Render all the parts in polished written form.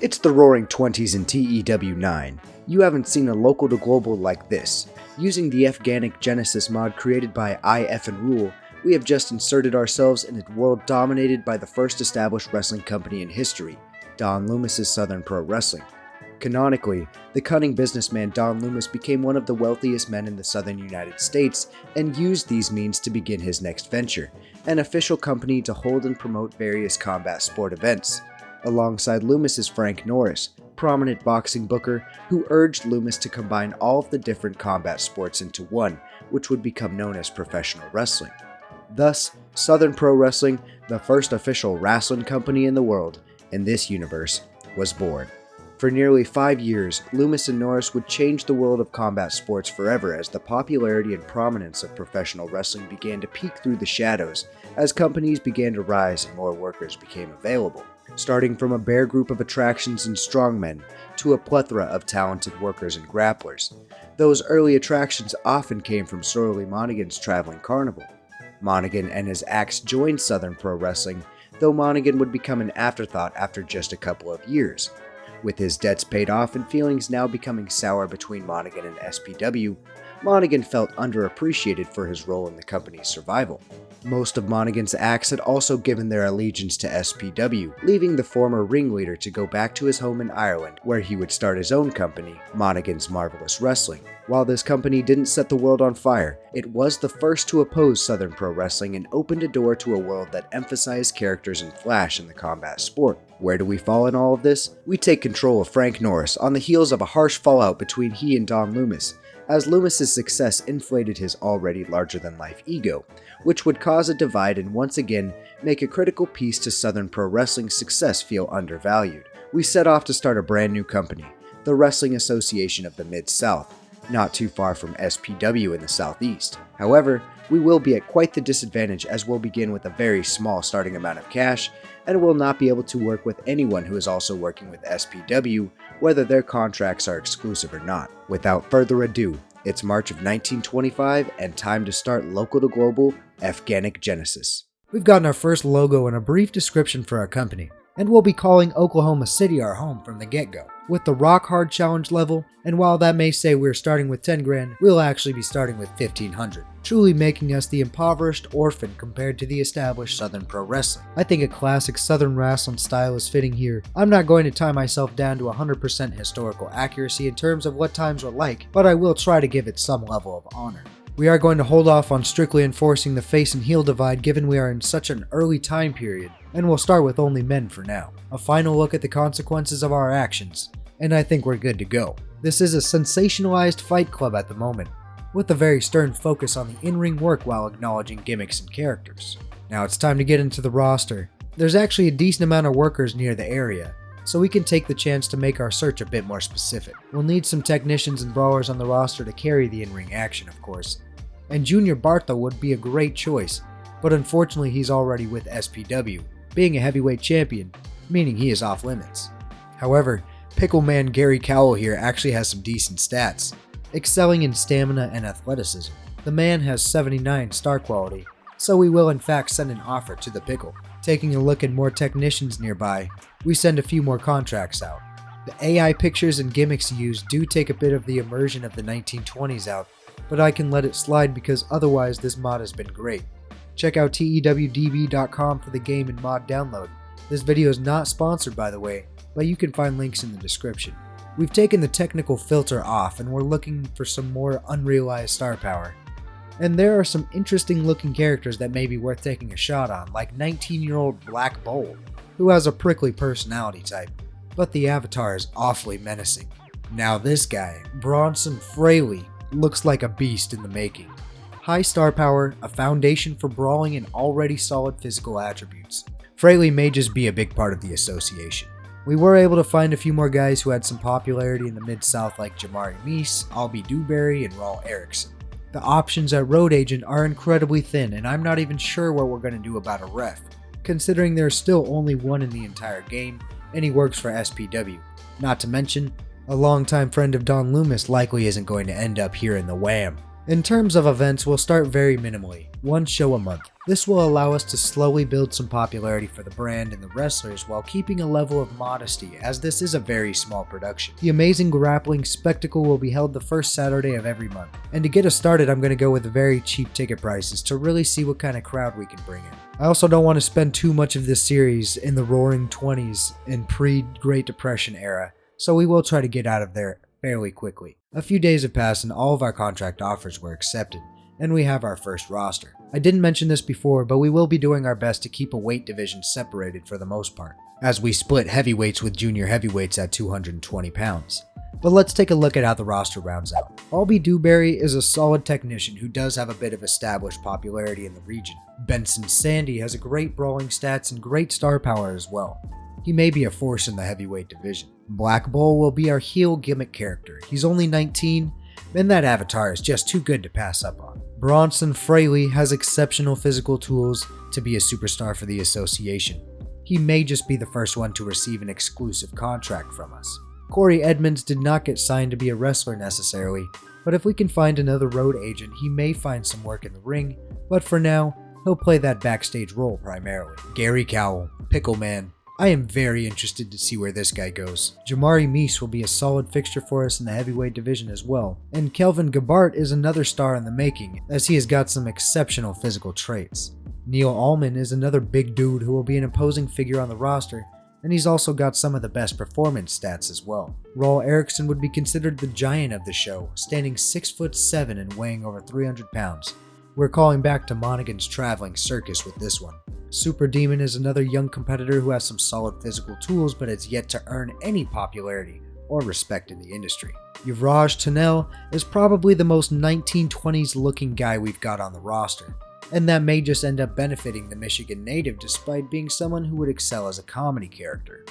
It's the roaring 20s in TEW IX. You haven't seen a local to global like this. Using the Effganic Genesis mod created by Rule, we have just inserted ourselves in a world dominated by the first established wrestling company in history, Don Loomis' Southern Pro Wrestling. Canonically, the cunning businessman Don Loomis became one of the wealthiest men in the southern United States and used these means to begin his next venture, an official company to hold and promote various combat sport events. Alongside Loomis is Frank Norris, prominent boxing booker who urged Loomis to combine all of the different combat sports into one, which would become known as professional wrestling. Thus, Southern Pro Wrestling, the first official wrestling company in the world, in this universe, was born. For nearly 5 years, Loomis and Norris would change the world of combat sports forever as the popularity and prominence of professional wrestling began to peek through the shadows as companies began to rise and more workers became available. Starting from a bare group of attractions and strongmen to a plethora of talented workers and grapplers. Those early attractions often came from Sorley Monaghan's traveling carnival. Monaghan and his acts joined Southern Pro Wrestling, though Monaghan would become an afterthought after just a couple of years. With his debts paid off and feelings now becoming sour between Monaghan and SPW, Monaghan felt underappreciated for his role in the company's survival. Most of Monaghan's acts had also given their allegiance to SPW, leaving the former ringleader to go back to his home in Ireland, where he would start his own company, Monaghan's Marvelous Wrestling. While this company didn't set the world on fire, it was the first to oppose Southern Pro Wrestling and opened a door to a world that emphasized characters and flash in the combat sport. Where do we fall in all of this? We take control of Frank Norris on the heels of a harsh fallout between he and Don Loomis, as Loomis' success inflated his already larger-than-life ego, which would cause a divide and once again make a critical piece to Southern Pro Wrestling's success feel undervalued. We set off to start a brand new company, the Wrestling Association of the Mid-South, not too far from SPW in the Southeast. However, we will be at quite the disadvantage as we'll begin with a very small starting amount of cash and will not be able to work with anyone who is also working with SPW, whether their contracts are exclusive or not. Without further ado, it's March of 1925 and time to start local to global Effganic Genesis. We've gotten our first logo and a brief description for our company, and we'll be calling Oklahoma City our home from the get-go, with the rock hard challenge level, and while that may say we're starting with 10 grand, we'll actually be starting with 1500, truly making us the impoverished orphan compared to the established Southern Pro Wrestling. I think a classic Southern wrestling style is fitting here. I'm not going to tie myself down to 100% historical accuracy in terms of what times were like, but I will try to give it some level of honor. We are going to hold off on strictly enforcing the face and heel divide given we are in such an early time period, and we'll start with only men for now. A final look at the consequences of our actions, and I think we're good to go. This is a sensationalized fight club at the moment, with a very stern focus on the in-ring work while acknowledging gimmicks and characters. Now it's time to get into the roster. There's actually a decent amount of workers near the area, so we can take the chance to make our search a bit more specific. We'll need some technicians and brawlers on the roster to carry the in-ring action, of course. And Junior Bartha would be a great choice, but unfortunately he's already with SPW, being a heavyweight champion, meaning he is off limits. However, Pickle Man Gary Cowell here actually has some decent stats, excelling in stamina and athleticism. The man has 79 star quality, so we will in fact send an offer to the Pickle. Taking a look at more technicians nearby, we send a few more contracts out. The AI pictures and gimmicks used do take a bit of the immersion of the 1920s out, but I can let it slide because otherwise this mod has been great. Check out TEWDB.com for the game and mod download. This video is not sponsored by the way, but you can find links in the description. We've taken the technical filter off and we're looking for some more unrealized star power. And there are some interesting looking characters that may be worth taking a shot on, like 19-year-old Black Bolt, who has a prickly personality type, but the avatar is awfully menacing. Now this guy, Bronson Fraley, looks like a beast in the making. High star power, a foundation for brawling, and already solid physical attributes. Fraley may just be a big part of the association. We were able to find a few more guys who had some popularity in the Mid-South like Jamari Meese, Albie Dewberry, and Raul Erickson. The options at Road Agent are incredibly thin, and I'm not even sure what we're going to do about a ref, considering there's still only one in the entire game, and he works for SPW. Not to mention, a longtime friend of Don Loomis likely isn't going to end up here in the Wham. In terms of events, we'll start very minimally, one show a month. This will allow us to slowly build some popularity for the brand and the wrestlers while keeping a level of modesty, as this is a very small production. The amazing grappling spectacle will be held the first Saturday of every month. And to get us started, I'm going to go with very cheap ticket prices to really see what kind of crowd we can bring in. I also don't want to spend too much of this series in the roaring 20s and pre-Great Depression era, so we will try to get out of there fairly quickly. A few days have passed and all of our contract offers were accepted, and we have our first roster. I didn't mention this before, but we will be doing our best to keep a weight division separated for the most part, as we split heavyweights with junior heavyweights at 220 pounds. But let's take a look at how the roster rounds out. Albie Dewberry is a solid technician who does have a bit of established popularity in the region. Benson Sandy has a great brawling stats and great star power as well. He may be a force in the heavyweight division. Black Bull will be our heel gimmick character. He's only 19, and that avatar is just too good to pass up on. Bronson Fraley has exceptional physical tools to be a superstar for the association. He may just be the first one to receive an exclusive contract from us. Corey Edmonds did not get signed to be a wrestler necessarily, but if we can find another road agent, he may find some work in the ring, but for now, he'll play that backstage role primarily. Gary Cowell, Pickle Man. I am very interested to see where this guy goes. Jamari Meese will be a solid fixture for us in the heavyweight division as well, and Kelvin Gabart is another star in the making, as he has got some exceptional physical traits. Neil Allman is another big dude who will be an imposing figure on the roster, and he's also got some of the best performance stats as well. Raul Erickson would be considered the giant of the show, standing 6'7" and weighing over 300 pounds. We're calling back to Monaghan's traveling circus with this one. Super Demon is another young competitor who has some solid physical tools but has yet to earn any popularity or respect in the industry. Yuvraj Tunnel is probably the most 1920s looking guy we've got on the roster, and that may just end up benefiting the Michigan native despite being someone who would excel as a comedy character.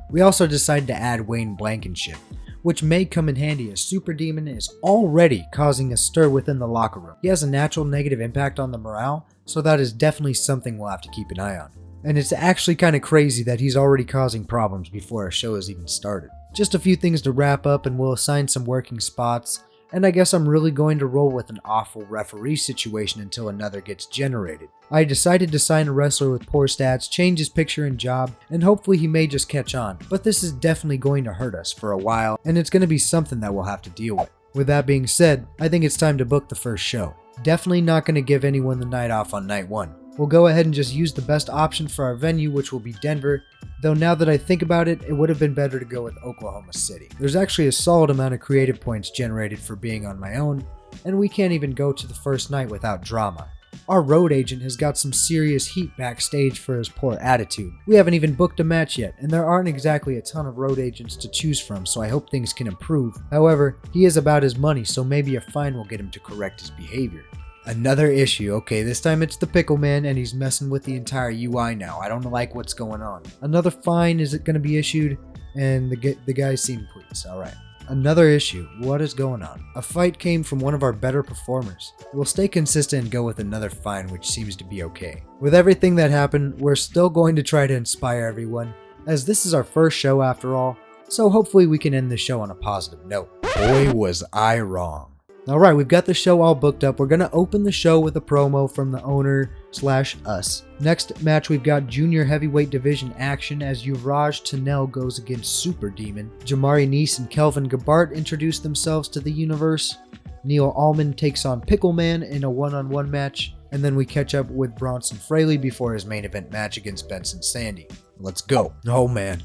We also decided to add Wayne Blankenship, which may come in handy as Super Demon is already causing a stir within the locker room. He has a natural negative impact on the morale, so that is definitely something we'll have to keep an eye on. And it's actually kind of crazy that he's already causing problems before our show has even started. Just a few things to wrap up and we'll assign some working spots, and I guess I'm really going to roll with an awful referee situation until another gets generated. I decided to sign a wrestler with poor stats, change his picture and job, and hopefully he may just catch on, but this is definitely going to hurt us for a while, and it's going to be something that we'll have to deal with. With that being said, I think it's time to book the first show. Definitely not going to give anyone the night off on night one. We'll go ahead and just use the best option for our venue, which will be Denver, though now that I think about it, it would have been better to go with Oklahoma City. There's actually a solid amount of creative points generated for being on my own, and we can't even go to the first night without drama. Our road agent has got some serious heat backstage for his poor attitude. We haven't even booked a match yet, and there aren't exactly a ton of road agents to choose from, so I hope things can improve. However, he is about his money, so maybe a fine will get him to correct his behavior. Another issue. Okay, this time it's the Pickle Man and he's messing with the entire UI now. I don't like what's going on. Another fine is going to be issued and the guys seem pleased. Alright. Another issue. What is going on? A fight came from one of our better performers. We'll stay consistent and go with another fine, which seems to be okay. With everything that happened, we're still going to try to inspire everyone, as this is our first show after all, so hopefully we can end the show on a positive note. Boy, was I wrong. Alright, we've got the show all booked up. We're going to open the show with a promo from the owner/us. Next match, we've got Junior Heavyweight Division action as Yuvraj Tunnel goes against Super Demon. Jamari Neese and Kelvin Gabart introduce themselves to the universe. Neil Allman takes on Pickle Man in a one-on-one match. And then we catch up with Bronson Fraley before his main event match against Benson Sandy. Let's go. Oh man.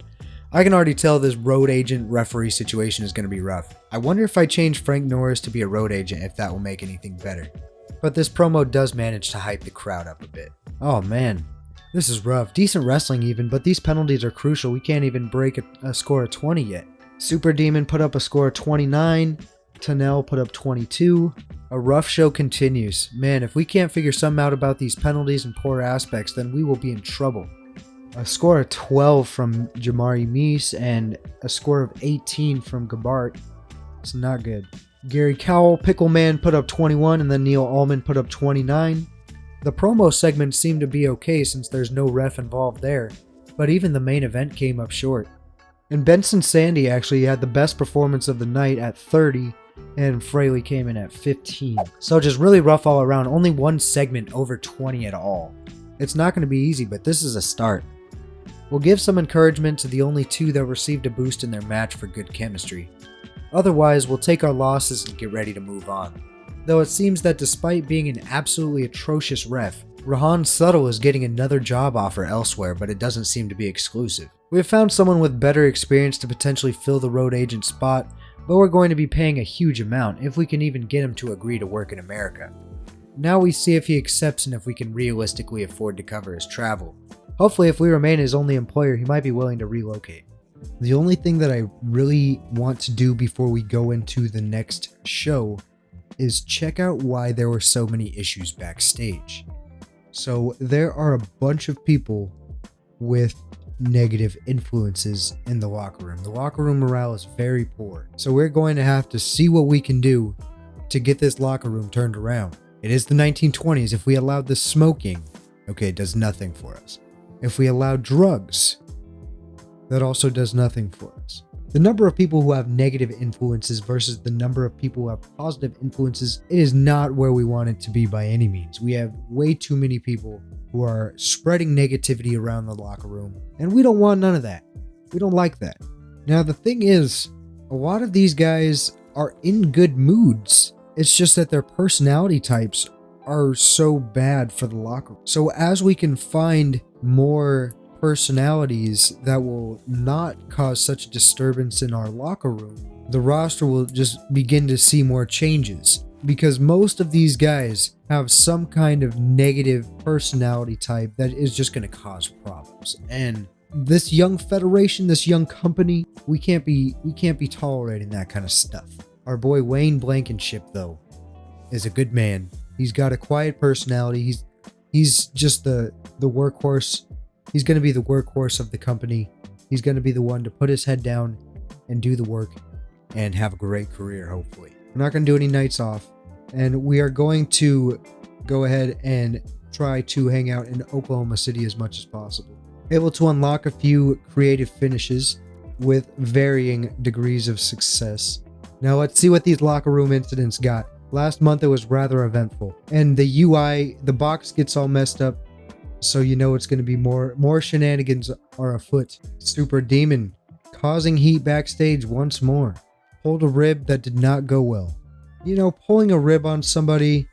I can already tell this road agent referee situation is going to be rough. I wonder if I change Frank Norris to be a road agent if that will make anything better. But this promo does manage to hype the crowd up a bit. Oh man, this is rough. Decent wrestling even, but these penalties are crucial. We can't even break a score of 20 yet. Super Demon put up a score of 29. Tunnel put up 22. A rough show continues. Man, if we can't figure something out about these penalties and poor aspects, then we will be in trouble. A score of 12 from Jamari Meese and a score of 18 from Gabart. It's not good. Gary Cowell, Pickle Man put up 21 and then Neil Allman put up 29. The promo segment seemed to be okay since there's no ref involved there, but even the main event came up short. And Benson Sandy actually had the best performance of the night at 30, and Fraley came in at 15. So just really rough all around. Only one segment over 20 at all. It's not going to be easy, but this is a start. We'll give some encouragement to the only two that received a boost in their match for good chemistry. Otherwise, we'll take our losses and get ready to move on. Though it seems that despite being an absolutely atrocious ref, Rahan Subtle is getting another job offer elsewhere, but it doesn't seem to be exclusive. We have found someone with better experience to potentially fill the road agent spot, but we're going to be paying a huge amount if we can even get him to agree to work in America. Now we see if he accepts and if we can realistically afford to cover his travel. Hopefully if we remain his only employer, he might be willing to relocate. The only thing that I really want to do before we go into the next show is check out why there were so many issues backstage. So there are a bunch of people with negative influences in the locker room. The locker room morale is very poor. So we're going to have to see what we can do to get this locker room turned around. It is the 1920s. If we allowed the smoking, okay, it does nothing for us. If we allow drugs, that also does nothing for us. The number of people who have negative influences versus the number of people who have positive influences, it is not where we want it to be by any means. We have way too many people who are spreading negativity around the locker room, and we don't want none of that. We don't like that. Now, the thing is, a lot of these guys are in good moods. It's just that their personality types are so bad for the locker room. So as we can find more personalities that will not cause such a disturbance in our locker room, the roster will just begin to see more changes, because most of these guys have some kind of negative personality type that is just going to cause problems. And this young federation, this young company, we can't be tolerating that kind of stuff. Our boy Wayne Blankenship, though, is a good man. He's got a quiet personality. He's just the workhorse. He's going to be the workhorse of the company. He's going to be the one to put his head down and do the work and have a great career, hopefully. We're not going to do any nights off, and we are going to go ahead and try to hang out in Oklahoma City as much as possible. Able to unlock a few creative finishes with varying degrees of success. Now let's see what these locker room incidents got. Last month it was rather eventful, and the UI, the box gets all messed up, so you know it's going to be more shenanigans are afoot. Super Demon causing heat backstage once more. Pulled a rib that did not go well. You know, pulling a rib on somebody,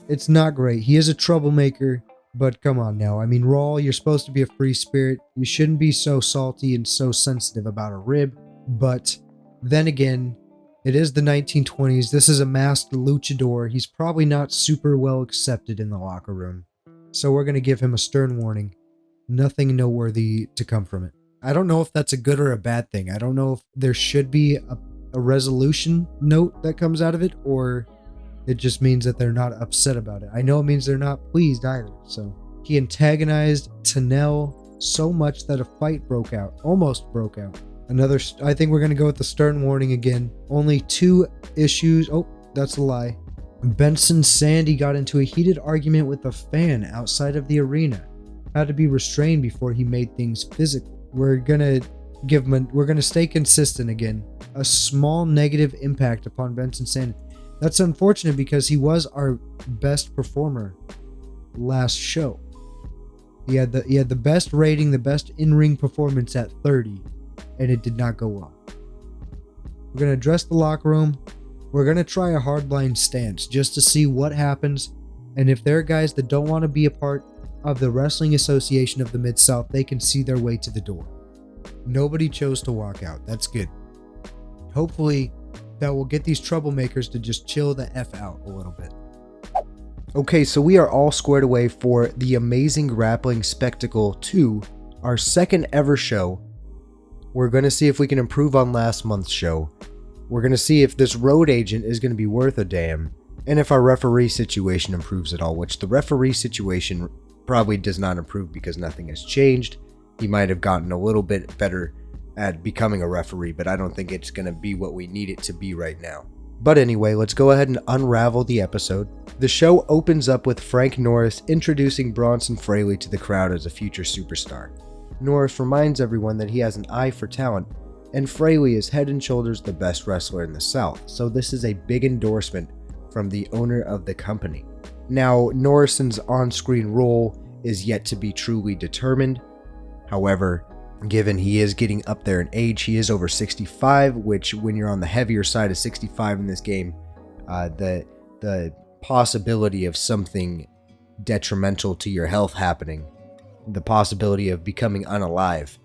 it's not great. He is a troublemaker, but come on now. I mean, Raw, you're supposed to be a free spirit. You shouldn't be so salty and so sensitive about a rib, but then again, it is the 1920s. This is a masked luchador. He's probably not super well accepted in the locker room. So we're going to give him a stern warning. Nothing noteworthy to come from it. I don't know if that's a good or a bad thing. I don't know if there should be a resolution note that comes out of it, or it just means that they're not upset about it. I know it means they're not pleased either. So he antagonized Tanel so much that a fight broke out. Almost broke out. I think we're going to go with the stern warning again. Only 2 issues. Oh, that's a lie. Benson Sandy got into a heated argument with a fan outside of the arena. Had to be restrained before he made things physical. We're going to stay consistent again. A small negative impact upon Benson Sandy. That's unfortunate because he was our best performer last show. He had the best rating, the best in-ring performance at 30. And it did not go well. We're going to address the locker room. We're going to try a hardline stance just to see what happens. And if there are guys that don't want to be a part of the Wrestling Association of the Mid-South, they can see their way to the door. Nobody chose to walk out. That's good. Hopefully, that will get these troublemakers to just chill the F out a little bit. Okay, so we are all squared away for the Amazing Grappling Spectacle 2, our second ever show. We're going to see if we can improve on last month's show. We're going to see if this road agent is going to be worth a damn, and if our referee situation improves at all, which the referee situation probably does not improve because nothing has changed. He might have gotten a little bit better at becoming a referee, but I don't think it's going to be what we need it to be right now. But anyway, let's go ahead and unravel the episode. The show opens up with Frank Norris introducing Bronson Fraley to the crowd as a future superstar. Norris reminds everyone that he has an eye for talent and Fraley is head and shoulders the best wrestler in the South, so this is a big endorsement from the owner of the company. Now, Norrison's on-screen role is yet to be truly determined. However, given he is getting up there in age, he is over 65, which when you're on the heavier side of 65 in this game, the possibility of something detrimental to your health happening, the possibility of becoming unalive,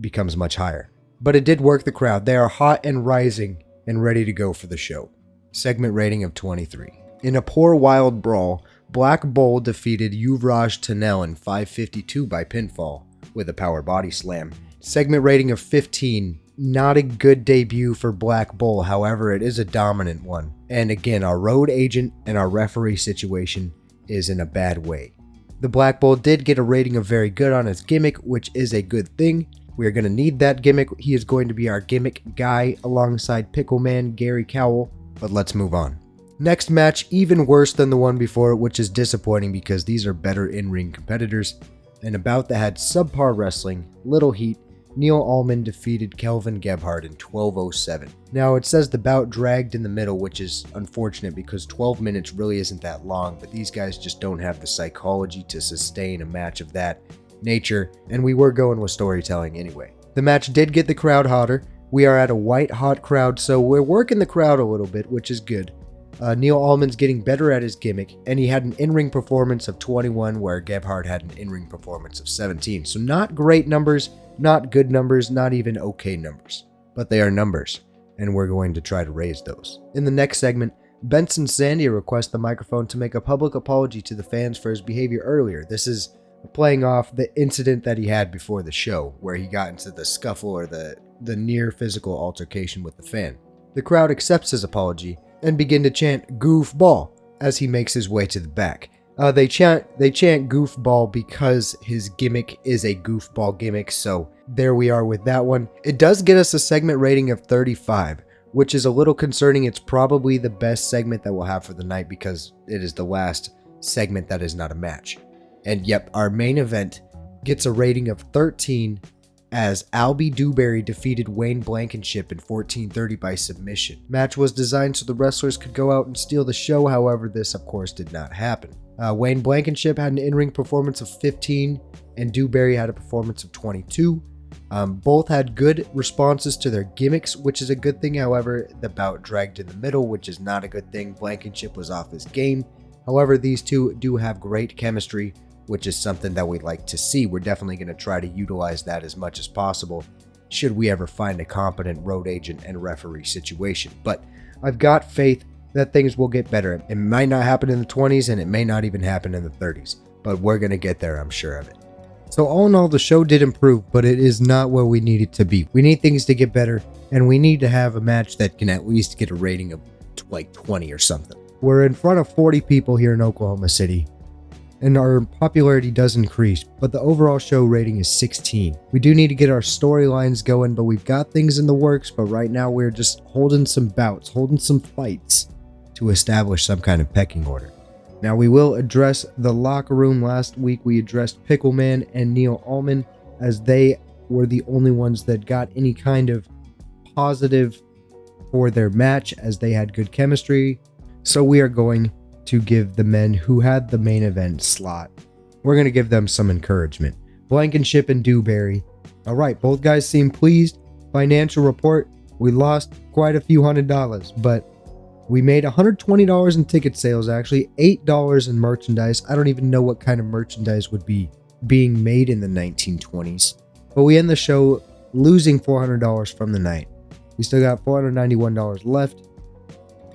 becomes much higher. But it did work the crowd. They are hot and rising and ready to go for the show. Segment rating of 23. In a poor wild brawl, Black Bull defeated Yuvraj Tunnel in 5:52 by pinfall with a power body slam. Segment rating of 15. Not a good debut for Black Bull, however, it is a dominant one. And again, our road agent and our referee situation is in a bad way. The Black Bull did get a rating of very good on his gimmick, which is a good thing. We are going to need that gimmick. He is going to be our gimmick guy alongside Pickleman Gary Cowell, but let's move on. Next match, even worse than the one before, which is disappointing because these are better in-ring competitors. And a bout that had subpar wrestling, little heat, Neil Allman defeated Kelvin Gebhardt in 12:07. Now it says the bout dragged in the middle, which is unfortunate because 12 minutes really isn't that long, but these guys just don't have the psychology to sustain a match of that nature, and we were going with storytelling anyway. The match did get the crowd hotter. We are at a white hot crowd, so we're working the crowd a little bit, which is good. Neil Allman's getting better at his gimmick, and he had an in-ring performance of 21, where Gebhardt had an in-ring performance of 17. So not great numbers, not good numbers, not even okay numbers. But they are numbers, and we're going to try to raise those. In the next segment, Benson Sandia requests the microphone to make a public apology to the fans for his behavior earlier. This is playing off the incident that he had before the show, where he got into the scuffle or the near physical altercation with the fan. The crowd accepts his apology and begin to chant "goofball" as he makes his way to the back. They chant "goofball" because his gimmick is a goofball gimmick, so there we are with that one. It does get us a segment rating of 35, which is a little concerning. It's probably the best segment that we'll have for the night because it is the last segment that is not a match. And yep, our main event gets a rating of 13 as Albie Dewberry defeated Wayne Blankenship in 14:30 by submission. Match was designed so the wrestlers could go out and steal the show, however this of course did not happen. Wayne Blankenship had an in-ring performance of 15 and Dewberry had a performance of 22. Both had good responses to their gimmicks, which is a good thing. However, the bout dragged in the middle, which is not a good thing. Blankenship was off his game. However, these two do have great chemistry, which is something that we'd like to see. We're definitely going to try to utilize that as much as possible should we ever find a competent road agent and referee situation. But I've got faith that things will get better. It might not happen in the 20s and it may not even happen in the 30s, but we're going to get there, I'm sure of it. So all in all, the show did improve, but it is not where we need it to be. We need things to get better, and we need to have a match that can at least get a rating of like 20 or something. We're in front of 40 people here in Oklahoma City, and our popularity does increase, but the overall show rating is 16. We do need to get our storylines going, but we've got things in the works, but right now we're just holding some bouts, holding some fights to establish some kind of pecking order. Now we will address the locker room. Last week we addressed Pickleman and Neil Allman as they were the only ones that got any kind of positive for their match as they had good chemistry. So we are going to give the men who had the main event slot, we're going to give them some encouragement. Blankenship and Dewberry. All right, both guys seem pleased. Financial report, we lost quite a few $100s, but we made $120 in ticket sales, actually $8 in merchandise. I don't even know what kind of merchandise would be being made in the 1920s, but we end the show losing $400 from the night. We still got $491 left,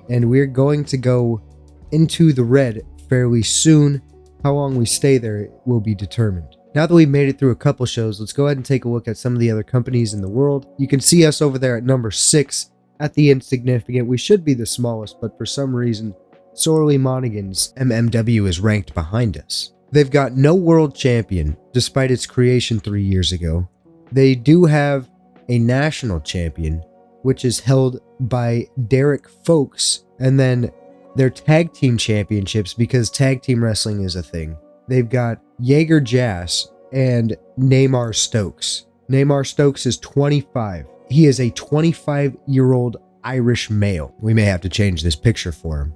and we're going to go into the red fairly soon. How long we stay there will be determined. Now that we've made it through a couple shows, let's go ahead and take a look at some of the other companies in the world. You can see us over there at number 6 at the insignificant. We should be the smallest, but for some reason, Sorley Monaghan's MMW is ranked behind us. They've got no world champion, despite its creation 3 years ago. They do have a national champion, which is held by Derek Folks, and then their tag team championships, because tag team wrestling is a thing. They've got Jaeger Jass and Neymar Stokes. Neymar Stokes is 25. he is a 25-year-old Irish male. We may have to change this picture for him.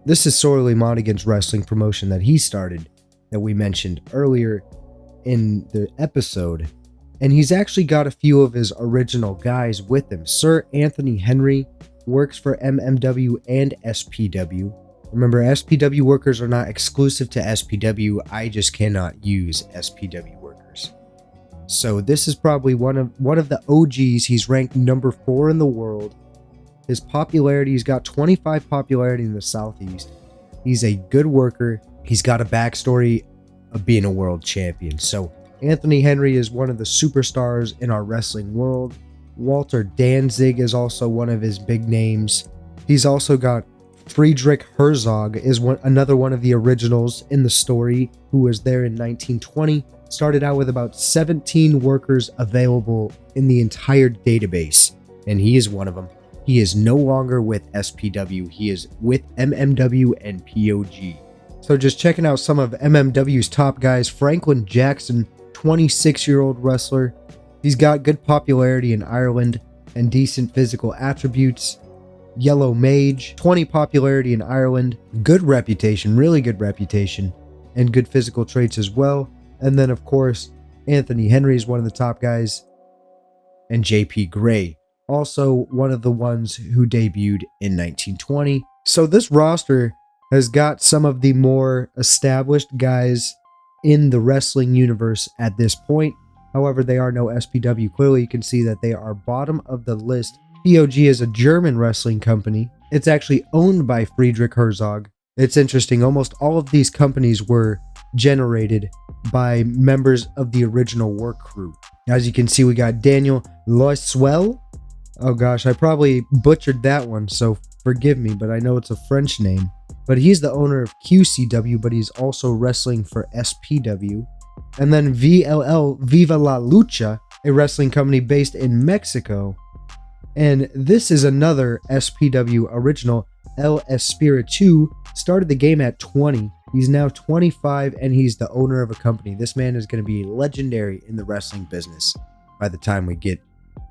This is Sorely Monaghan's wrestling promotion that he started, that we mentioned earlier in the episode. And he's actually got a few of his original guys with him. Sir Anthony Henry works for MMW and SPW. Remember, SPW workers are not exclusive to SPW. I just cannot use SPW workers. So this is probably one of the OGs. He's ranked number 4 in the world. His popularity, he's got 25 popularity in the Southeast. He's a good worker. He's got a backstory of being a world champion. So Anthony Henry is one of the superstars in our wrestling world. Walter Danzig is also one of his big names. He's also got Friedrich Herzog, is another one of the originals in the story, who was there in 1920. Started out with about 17 workers available in the entire database, and he is one of them. He is no longer with SPW. He is with MMW and POG. So just checking out some of MMW's top guys. Franklin Jackson, 26-year-old wrestler. He's got good popularity in Ireland and decent physical attributes. Yellow Mage, 20 popularity in Ireland. Good reputation, really good reputation, and good physical traits as well. And then, of course, Anthony Henry is one of the top guys. And JP Gray, also one of the ones who debuted in 1920. So this roster has got some of the more established guys in the wrestling universe at this point. However, they are no SPW. Clearly, you can see that they are bottom of the list. POG is a German wrestling company. It's actually owned by Friedrich Herzog. It's interesting. Almost all of these companies were generated by members of the original work crew. As you can see, we got Daniel Loiswell. Oh gosh, I probably butchered that one, so forgive me, but I know it's a French name. But he's the owner of QCW, but he's also wrestling for SPW. And then VLL, Viva La Lucha, a wrestling company based in Mexico. And this is another SPW original. El Espiritu started the game at 20. He's now 25, and he's the owner of a company. This man is going to be legendary in the wrestling business by the time we get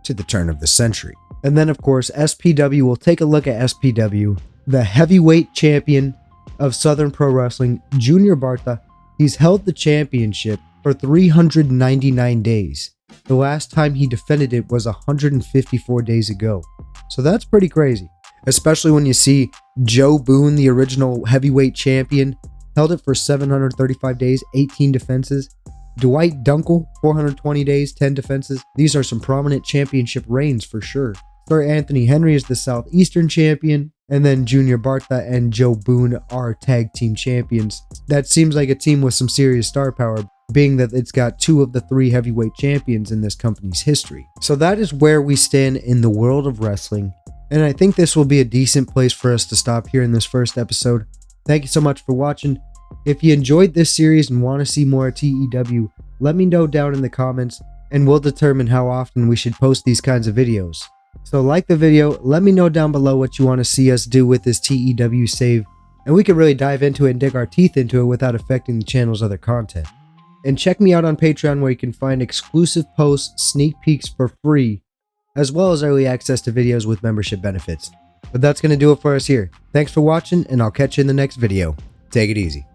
to the turn of the century. And then, of course, SPW, we'll take a look at SPW. The heavyweight champion of Southern Pro Wrestling, Junior Barta. He's held the championship for 399 days. The last time he defended it was 154 days ago. So that's pretty crazy. Especially when you see Joe Boone, the original heavyweight champion, held it for 735 days, 18 defenses. Dwight Dunkel, 420 days, 10 defenses. These are some prominent championship reigns for sure. Sir Anthony Henry is the Southeastern champion. And then Junior Barta and Joe Boone are tag team champions. That seems like a team with some serious star power, being that it's got 2 of the 3 heavyweight champions in this company's history. So that is where we stand in the world of wrestling. And I think this will be a decent place for us to stop here in this first episode. Thank you so much for watching. If you enjoyed this series and want to see more TEW, let me know down in the comments, and we'll determine how often we should post these kinds of videos. So like the video, let me know down below what you want to see us do with this TEW save, and we can really dive into it and dig our teeth into it without affecting the channel's other content. And check me out on Patreon, where you can find exclusive posts, sneak peeks for free, as well as early access to videos with membership benefits. But that's going to do it for us here. Thanks for watching, and I'll catch you in the next video. Take it easy.